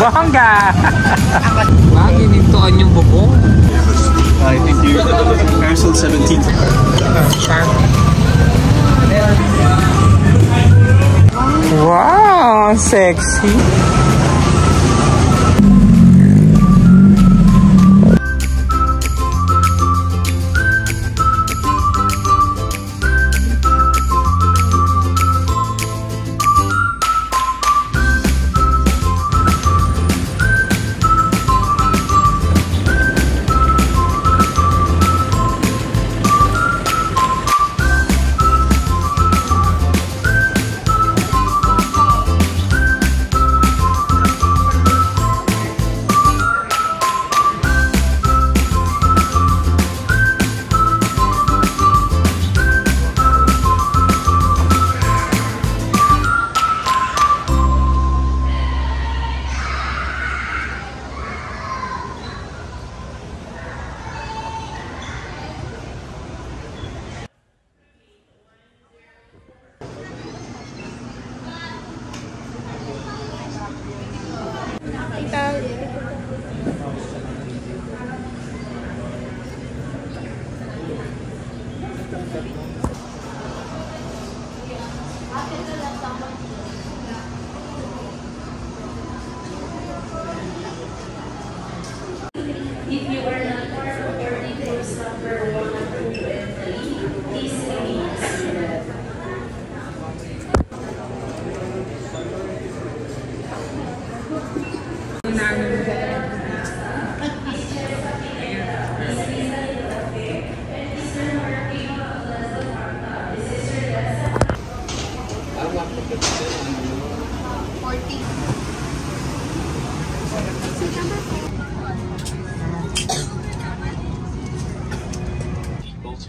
Bongga! Lagi nintuan yung bubong. I think you cancelled 17. Wow, sexy. If you are not part of our details number 1, 2, and 3, please remain seated.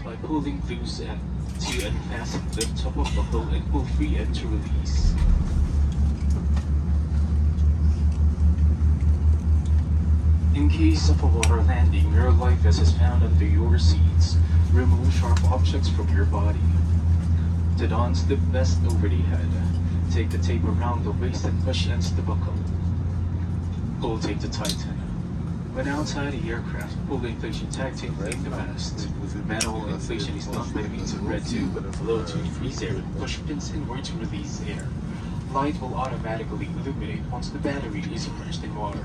By pulling loose and to unfasten the top of the hull and pull free and to release. In case of a water landing, your life vest is found under your seats. Remove sharp objects from your body. To don, slip vest over the head. Take the tape around the waist and push ends to buckle. Pull tape to tighten. When outside the aircraft, pull the inflation tag to inflate the mast. Manual inflation is done by means of red tube, blow to increase air, and push pins inward to release air. Light will automatically illuminate once the battery is immersed in water.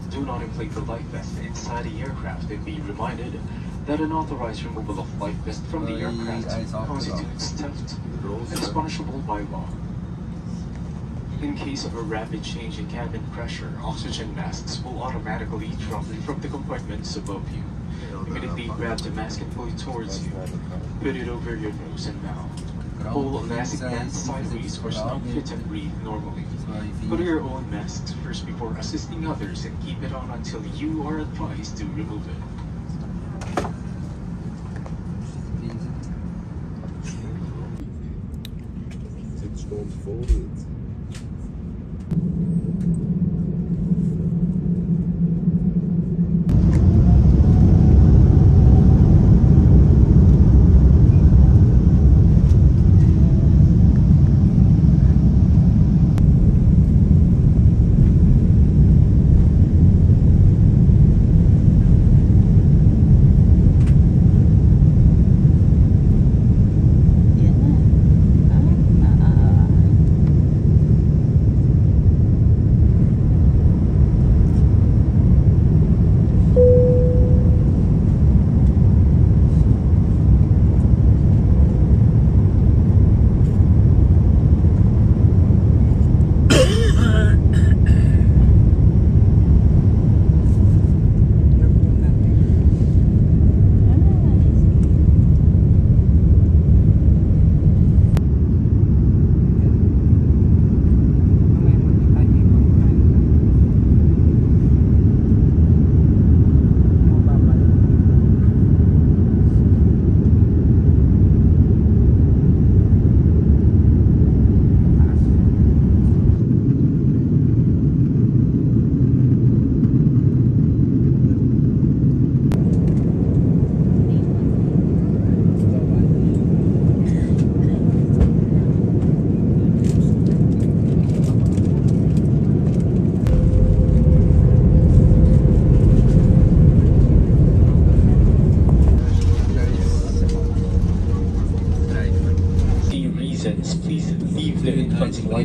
Do not inflate the life vest inside the aircraft and be reminded that unauthorized removal of life vest from the aircraft constitutes theft and is punishable by law. In case of a rapid change in cabin pressure, oxygen masks will automatically drop from the compartments above you. Immediately grab the mask and pull it towards you. Put it over your nose and mouth. Pull elastic bands sideways or snug fit and breathe normally. Put your own masks first before assisting others and keep it on until you are advised to remove it. It's folded.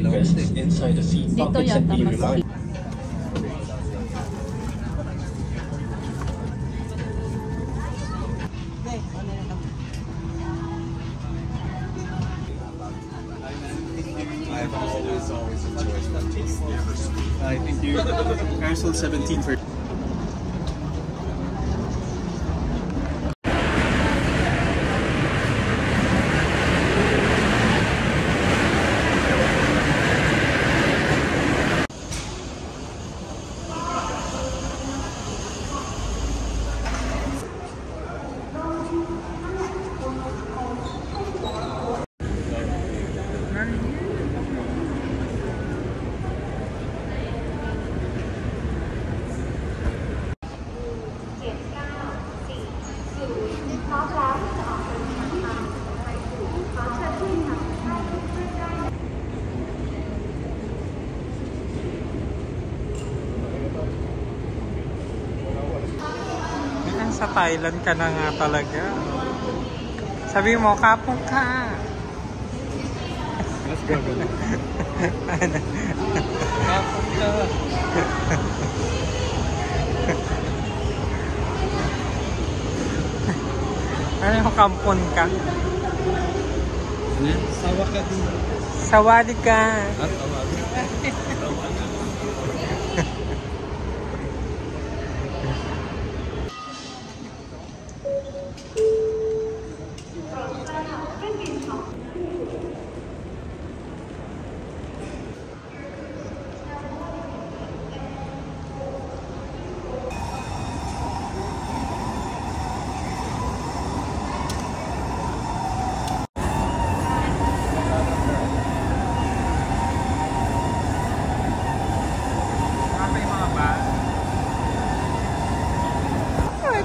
invest inside the seat Dito pockets and yata be mas reliable. I've always enjoyed that taste. I think you carousel 17 for. Sa Thailand ka na nga talaga. Sabi mo, kapong ka. Let's go. Kapong ka. Ano yung kampon ka? Sawa ka din. Sawadi ka.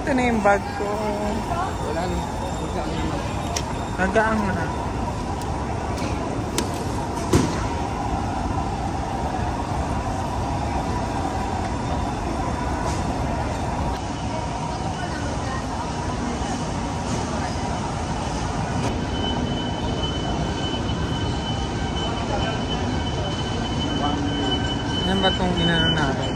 Ito na yung bag ko. Wala na. Nagaang na. Yan ba itong inano natin?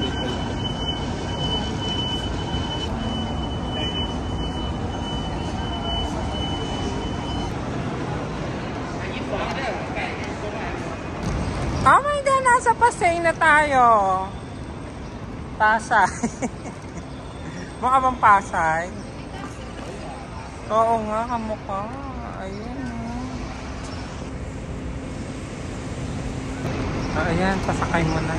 Oh my God, nasa Pasay na tayo. Pasay. Mukha bang Pasay? Oo nga, kamukha. Ayun. Ayan, pasakay mo na.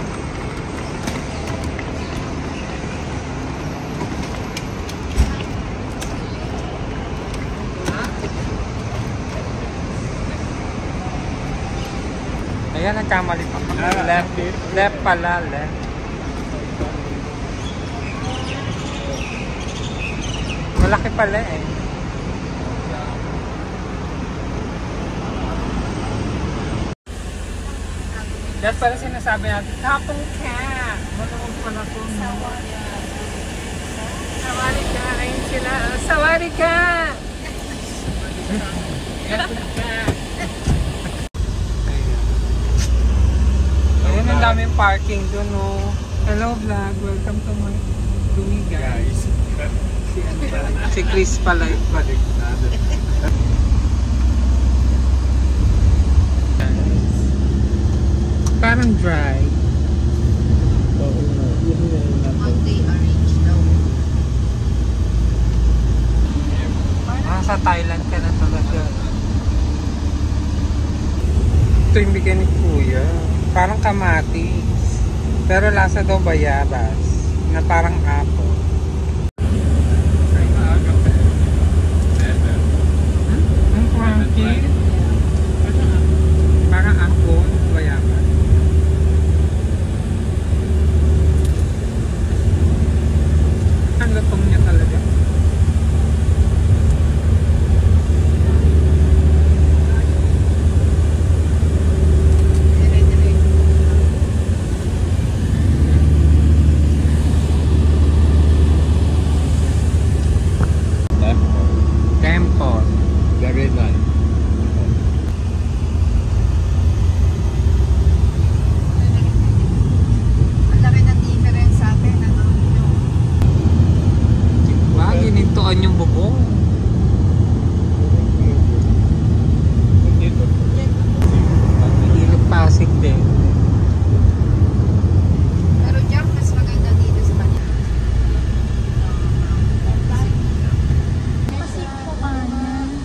Ayan, nagkamali pa. Left pala, left. Malaki pala eh. Left pala sinasabi natin, kapong ka! Manood pala ko. Sawari ka! Ayun sila. Sawari ka! Kapong ka! Ayun, ang daming parking dun, oh. Hello vlog, welcome to my me guys. Si Chris pala. Parang dry. Sa Thailand ka na talaga. Ito yung bigyan ni Kuya. Parang kamatis. Pero lasa daw bayabas. Na parang apple. Ang crunchy. Parang apple. Bayabas. Ang lutong niya talaga. Nagkataon yung bubong. Dito. Ilog Pasig din. Pero Jack, mas maganda dito sa kanya.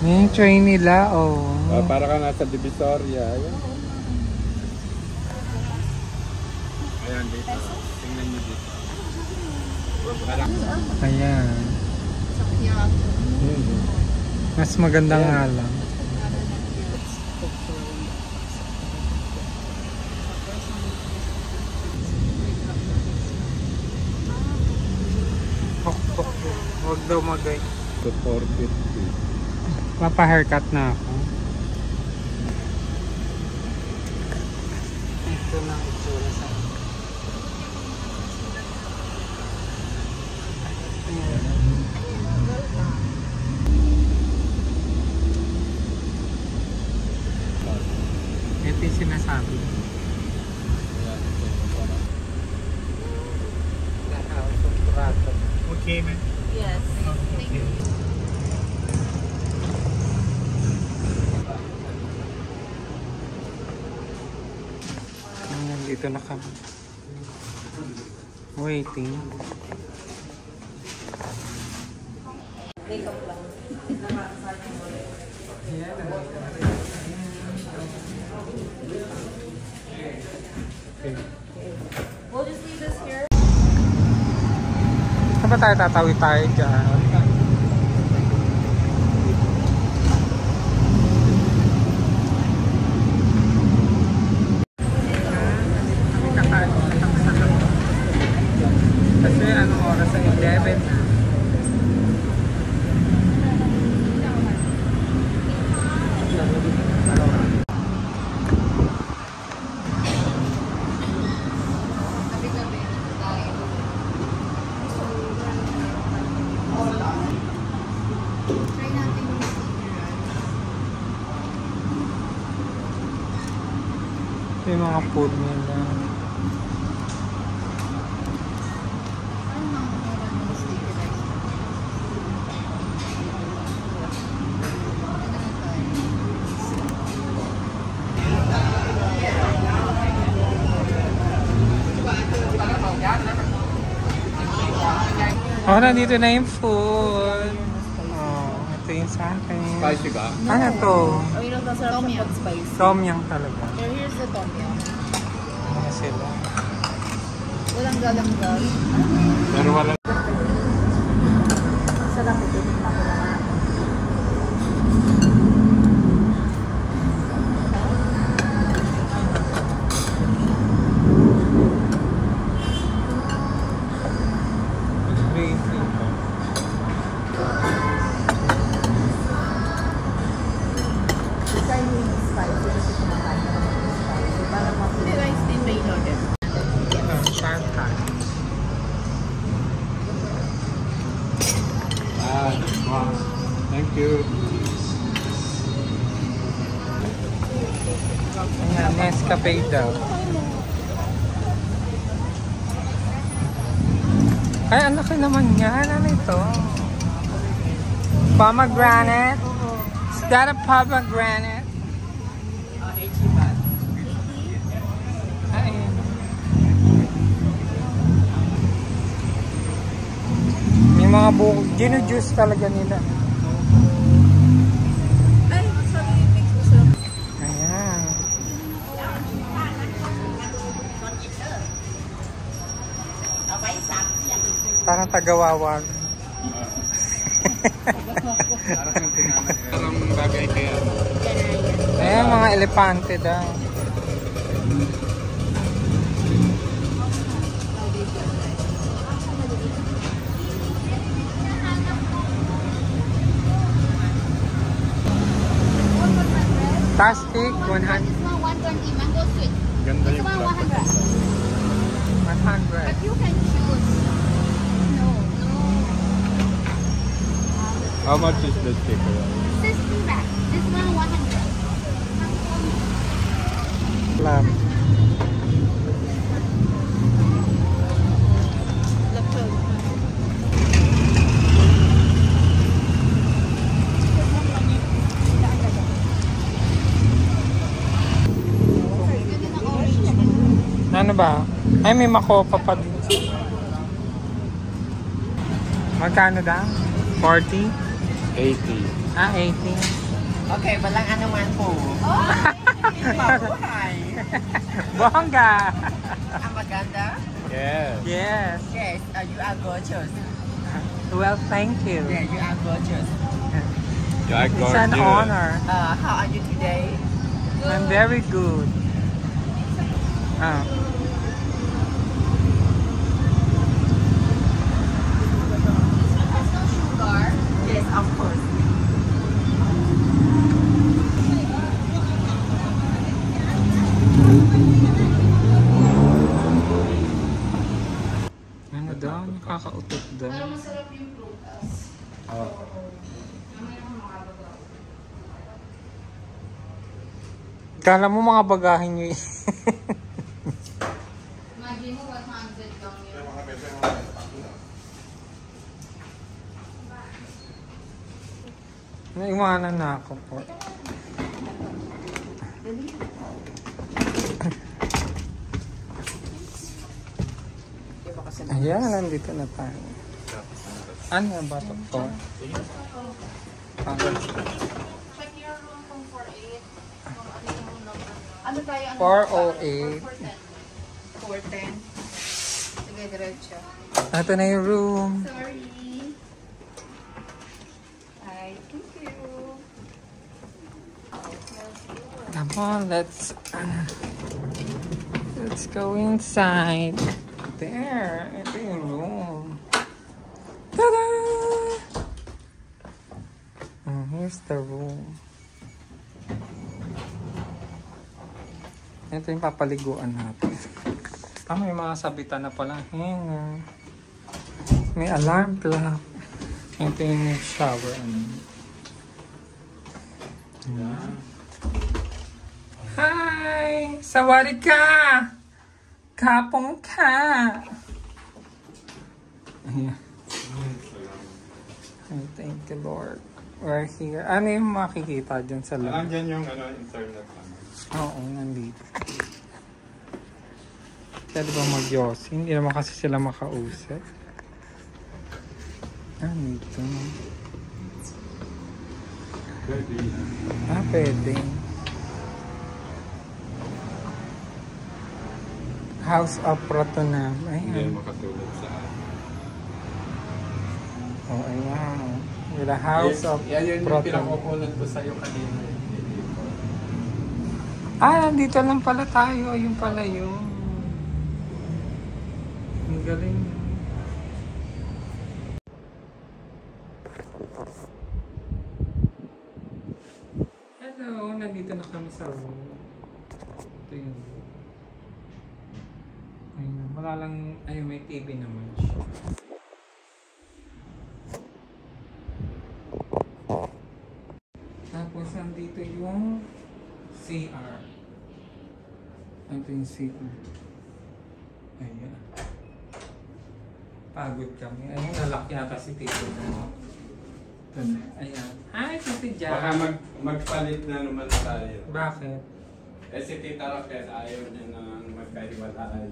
Yung train nila, oh. Para ka nasa Divisoria. Ayan. Ayan dito. Tingnan nyo dito. Ayan. Mas maganda nga lang. Huwag daw magay. So 450. Papa-haircut na ako. Ito na itsura sa ito yung sinasabi. Okay, man. Yes. Thank you. Nandito na kami. Waiting. We'll just leave this here. Saan ba tayo tatawid tayo dyan? Kasi anong oras sa 11 na? Gabi-gabi tayo. Try natin yung sticker. Ito yung mga food nila. Ano mga meron ng sticker rice? Oh, nandito na yung food. Oh, ito yung sa akin. Spicy ba? Ano to? Oh, you know, masarap siya pag spicy. Tom yum talaga. Pero here's the tom yum. Ano sila? Walang galang-gal. Pero wala. Sarap ito. Tingnan ko na. Rice din may order. Shanghai. Wow. Thank you. Ayan, Nescafe daw. Ay, ang laki naman yan. Ano ito? Pomegranate? Is that a pomegranate? Ayan. May mga buko. Gino-juice talaga nila. Ay, sabi yung mix masarap. Ayan. Parang tagawawag. Parang bagay kaya. Ayan, mga elepante daw. Plastic, 100. This one 120 mango sweet. Ganda This yung one plastic. 100. 100. But you can choose. No. How much is the sticker? 60 back. This one 100. Lamb. ba? Ay, may makopa pa din. Magkano daw? 40? 80. Ah, 80. Okay, walang anuman po. Mabuhay. Bongga! Ang maganda? Yes. Yes. Yes, you are gorgeous. Well, thank you. Yeah, you are gorgeous. Yeah, It's an honor. How are you today? I'm very good. Sugar. Yes, of course. Ano daw? Nakakautot daw. Pero masarap yung prutas. Mamaya mo makabagaw. Kala mo mga bagahin nyo eh. Imagine mo 100 lang yun. Naiwanan na ako po. Ayan, nandito na tayo. Ano yung batok to? Check your room kung 48. Kung ano yung number. Ano tayo? 408. 410. Sige, diretso. Ito na yung room. Sorry. Hi, thank you. Come on, let's go inside. There, ito yung room. Ta-da! Here's the room. Ito yung papaliguan natin. May mga sabitan na pala. Hanger. May alarm clock. Ito yung shower. Hi! Sawari ka! Kapong ka! Ayan. Thank you, Lord. We're here. Ano yung makikita dyan sa loob? Dyan yung internet. Oo, nandito. Pwede ba mag-Yossi? Hindi naman kasi sila makausap. Dito. Pwede. House of Protonam. Hindi Ayan. makatulad sa Oh, ayan. With a house of yan yung Protonam. pinakakunan ko sa'yo kanina. Nandito lang pala tayo. Yung pala yun. Ang galing. Hello, nandito na kami sa room. Ito yung room. Ayun, wala lang, ayun, may TV naman siya. Tapos nandito yung CR. Ito yung CR. Ayan. Pagod kami. Ayun, nalak yata si Tito. Ito na. Ayan. Hi, Tito Jack. Baka magpalit na naman tayo. Bakit? Si Tita Raquel ayaw niya nang magkahiwalay.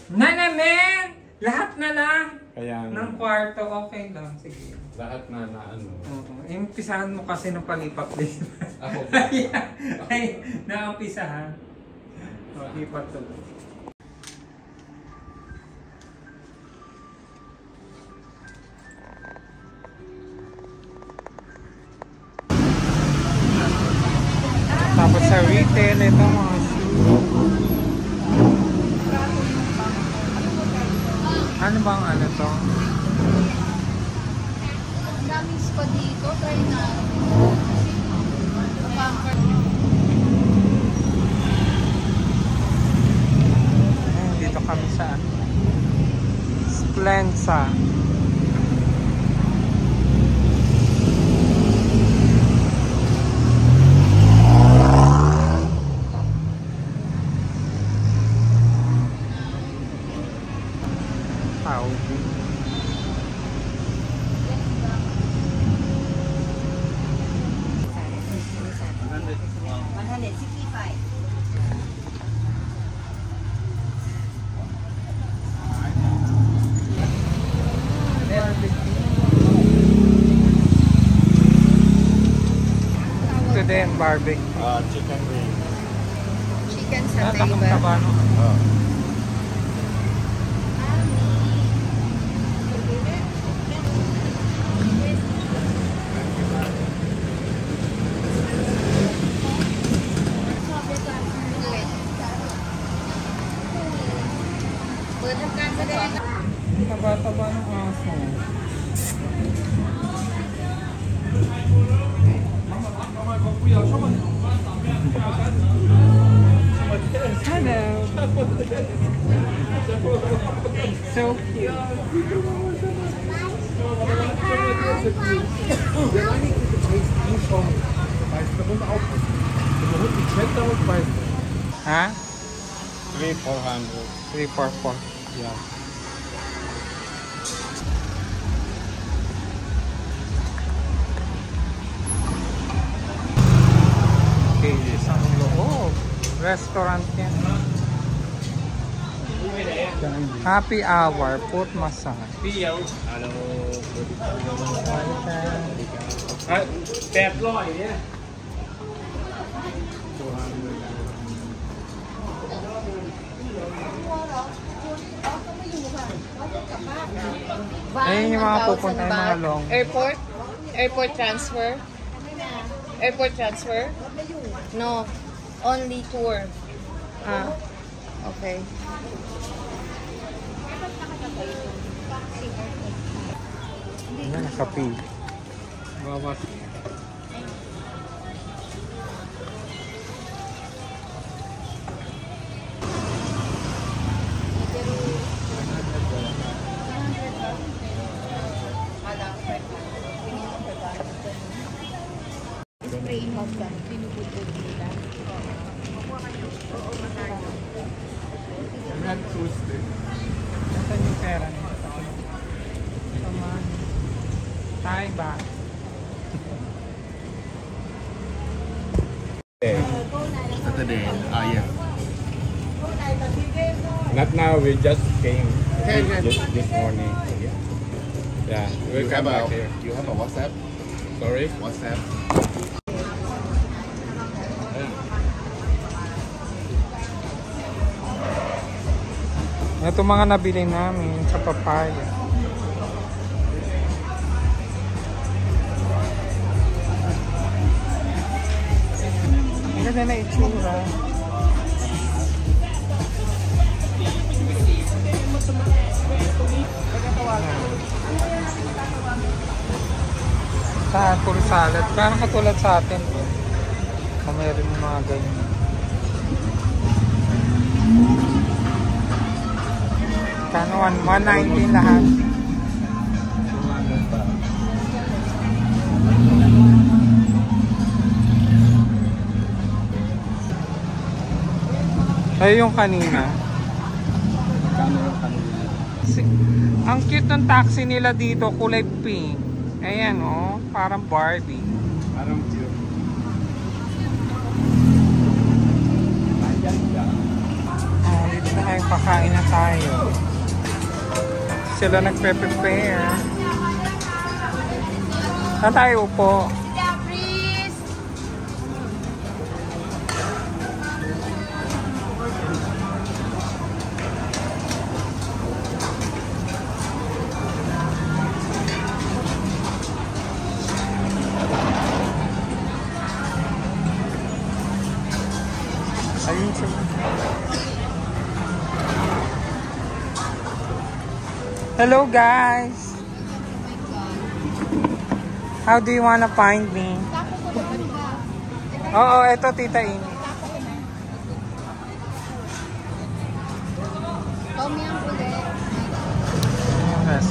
Na naman! Lahat na lang! Kaya Ng kwarto, okay lang. Sige. lahat na ano. Oo. Impisahan mo kasi ng palipat din. Ako. Ay, naumpisahan. Lipat tuloy. Tapos sa retail, ito mga shoes. Ano bang ano to? Ang daming spa dito. Try na. Dito kami sa Splenza. Audi. barbecue. Chicken wing. Chicken Ah, satay takong ba? taba, no? Taba-taba ng aso. Hello. So cute. Ha? 300-400. 344. Yeah. Okay, isang loob. Restaurant yan. Happy hour, foot massage. Hello. 800เนี่ย Ayun yung mga pupunta yung mga long. Airport? Airport transfer? Airport transfer? No. Only tour. Ah. Okay. Yan, nakapi. Bawas. Not Tuesday. Saan yung pera niya? Samahan. Thai baht. Saturday. Yeah. Not now. We just came this morning. Yeah. We'll come back here. You have a WhatsApp? Sorry. WhatsApp? Ito mga nabili namin sa papaya. Ang ganda na itsura. Sa full salad. Parang katulad sa atin. Kung meron yung mga ganyan. Kano 190 lahat. Ay yung kanina. Ang cute ng taxi nila dito, kulay pink. Ayan oh, parang Barbie. Parang cute. Oh, dito na kayo, pakain na tayo. Sila nagpe-prepare. Saan tayo upo? Ayun siya. Hello guys! How do you wanna find me? Oo, eto Tita Ini. Tom yum ulit. Yes.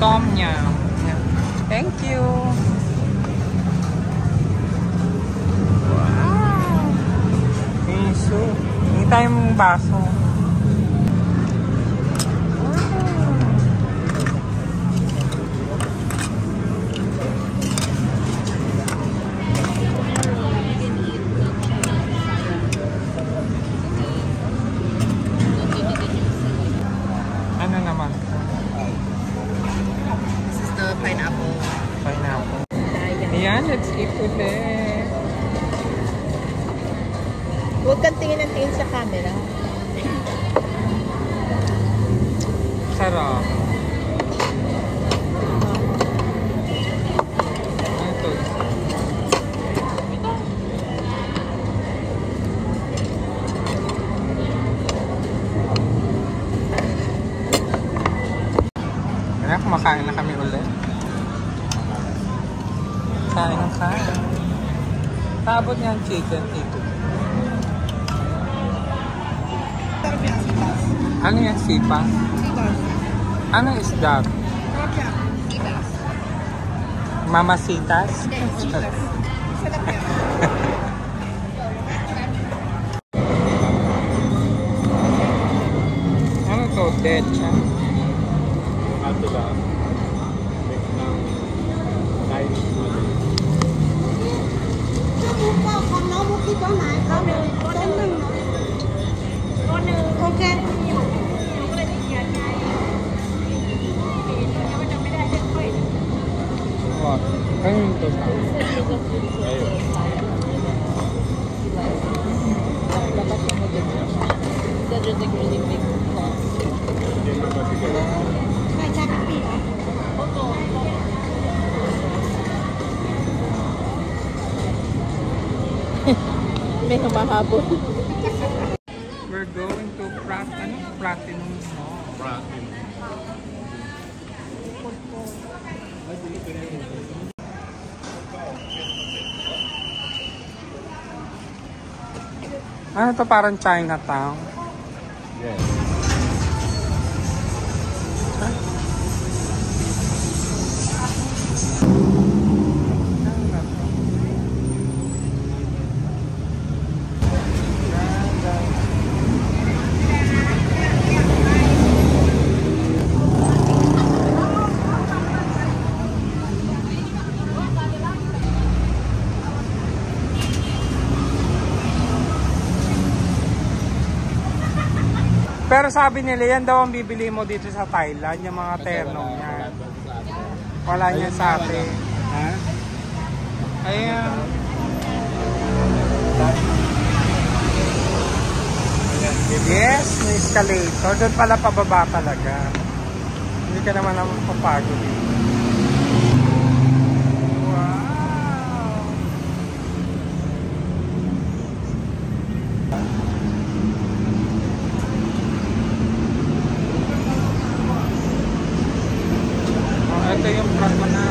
Tom yum. Thank you. Wow. Piso. Hindi tayong baso. tingin ng tingin sa camera. Sarap. Ito isa. Kaya kumakain na kami ulit. Kain ng kain. Tabot niya ang chicken dito. Ano yan, sipa? Ano is that? Mamasitas? Ano to? Decha? Ato lang. Mix ng Chinese food. What? Ano yung to? Ayun. There's like really big claws. Hindi mo ba siguro? May humahabol. We're going to Platinum Mall. Ano to, parang Chinatown? Yes. Pero sabi nila, yan daw ang bibili mo dito sa Thailand, yung mga ternong yan. Wala niya sabi. Ha? Ayan. Yes, may escalator. Doon pala pababa talaga. Hindi ka naman naman papagod. Wow! Oh, ito yung plasma na.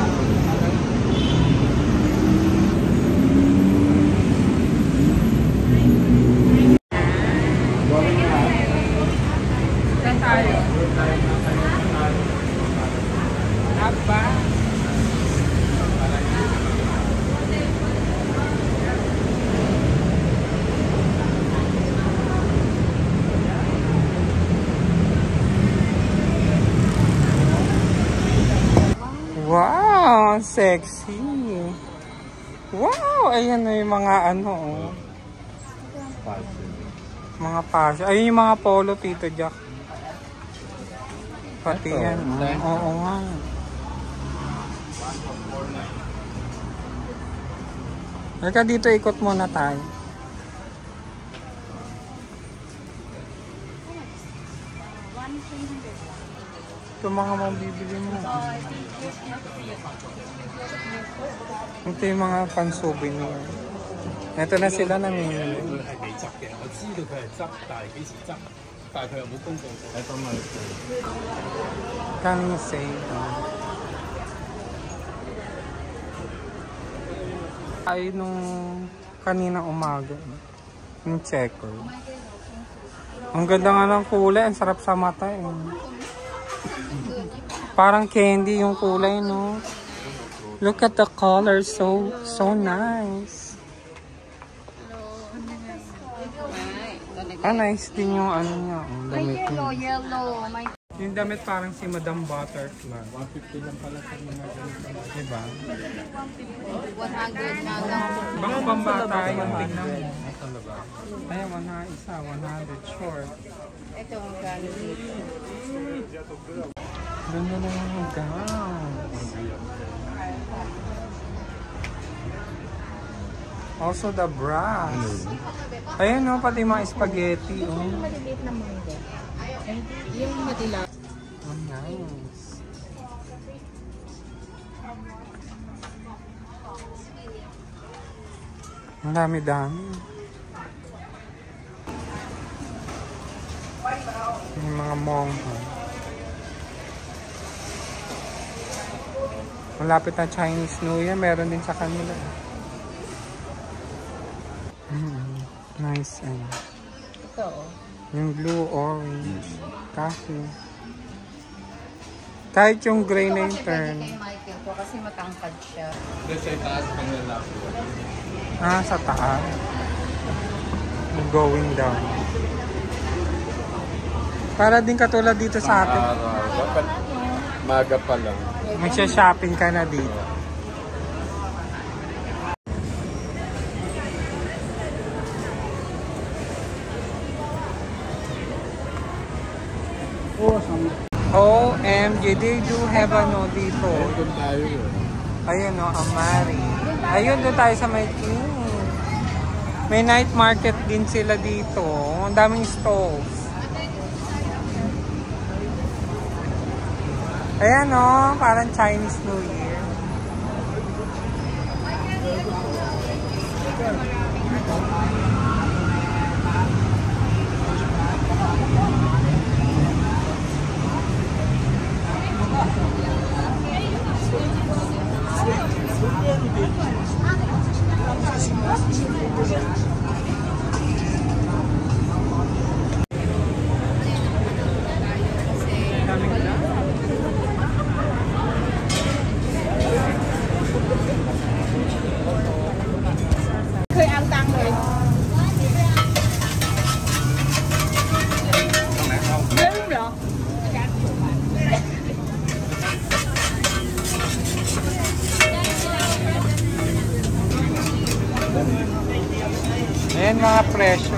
Saan tayo? Aba? Wow, sexy. Wow, ayan na yung mga ano, oh. Mga pasyo. Ayun yung mga polo, Tito Jack. Pati yan. Oo nga. Halika dito, ikot muna tayo. Ito mga mabibili mo. Ito yung mga pan-souvenir. Ito na sila namimili. Can you say? Ay nung kanina umaga. Yung checker. Ang ganda nga ng kulay. Ang sarap sa mata eh. Parang candy yung kulay, no? Look at the color. So nice. Ah, nice din yung ano niya. Damit niya. Yellow. Yung damit parang si Madam Butterfly. 150 lang pala sa mga ganito. Diba? 100 na lang. Baka pambata yung tingnan mo. Ayan, 100 short. Ito ang gano'n dito. Ganda na yung gown. Also the brass. Ayan o, pati mga spaghetti. Oh. Yung maliliit na mangga. Yung madilaw. Oh, nice. Ang dami-dami. Yung mga mongho. Malapit na Chinese New Year, meron din sa kanila. Nice. Ito oh. Yung blue, orange, coffee. Kahit yung gray na yung turn. Kay Michael po kasi matangkad siya. Let's say taas pang lalaki. Sa taas. Going down. Para din katulad dito sa atin. Dapat maga pa lang. Magsha-shopping ka na dito. OMG, they do have ano dito. Doon tayo. Ayun o, Amari. Ayun, doon tayo sa may may night market din sila dito. Ang daming stalls. Ayan o, parang Chinese New Year. Ayan mga presyo.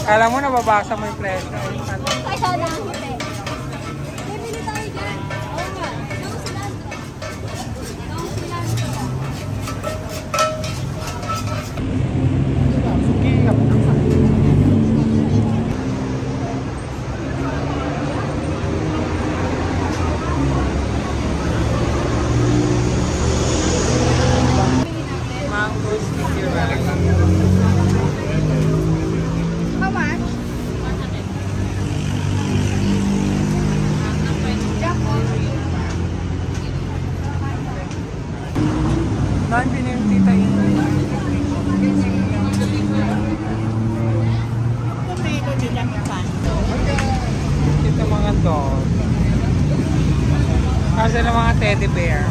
Kala mo nababasa mo yung presyo. Ay, sana ang hindi. Bibili tayo dyan. Oo nga. Yung cilantro. Mango sticky rice. How much? Saan pinili tita yun? Ito mga dog. Kasi ng mga teddy bear.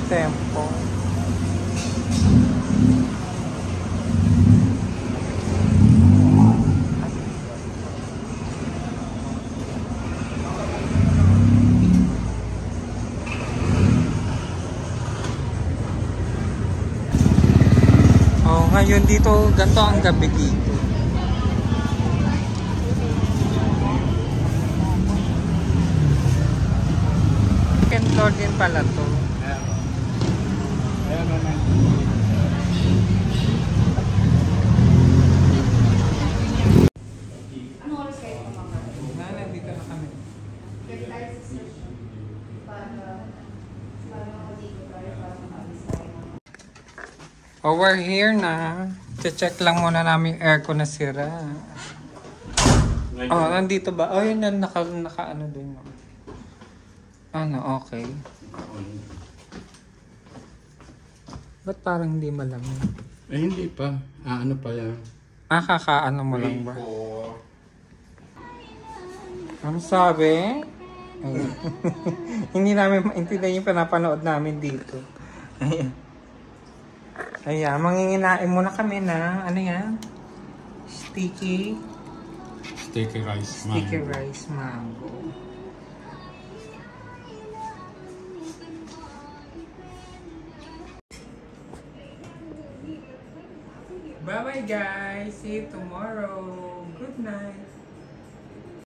Tempo. Ngayon dito, ganito ang gabi dito. Second floor din pala to. Nandito na kami. Over here na. Check lang muna namin yung aircon na sira. Oh, nandito ba? Oh, yun yan. Naka ano din. Ano, okay. Ba't parang hindi malamig? Eh, hindi pa. Ano pa yan? Kakaano mo lang ba? Ano sabi? Hindi namin maintindihan yung pinapanood namin dito. Ayan, manginginain muna kami na, ano yan? Sticky rice mango. Sticky rice mango. Bye-bye guys! See you tomorrow! Good night!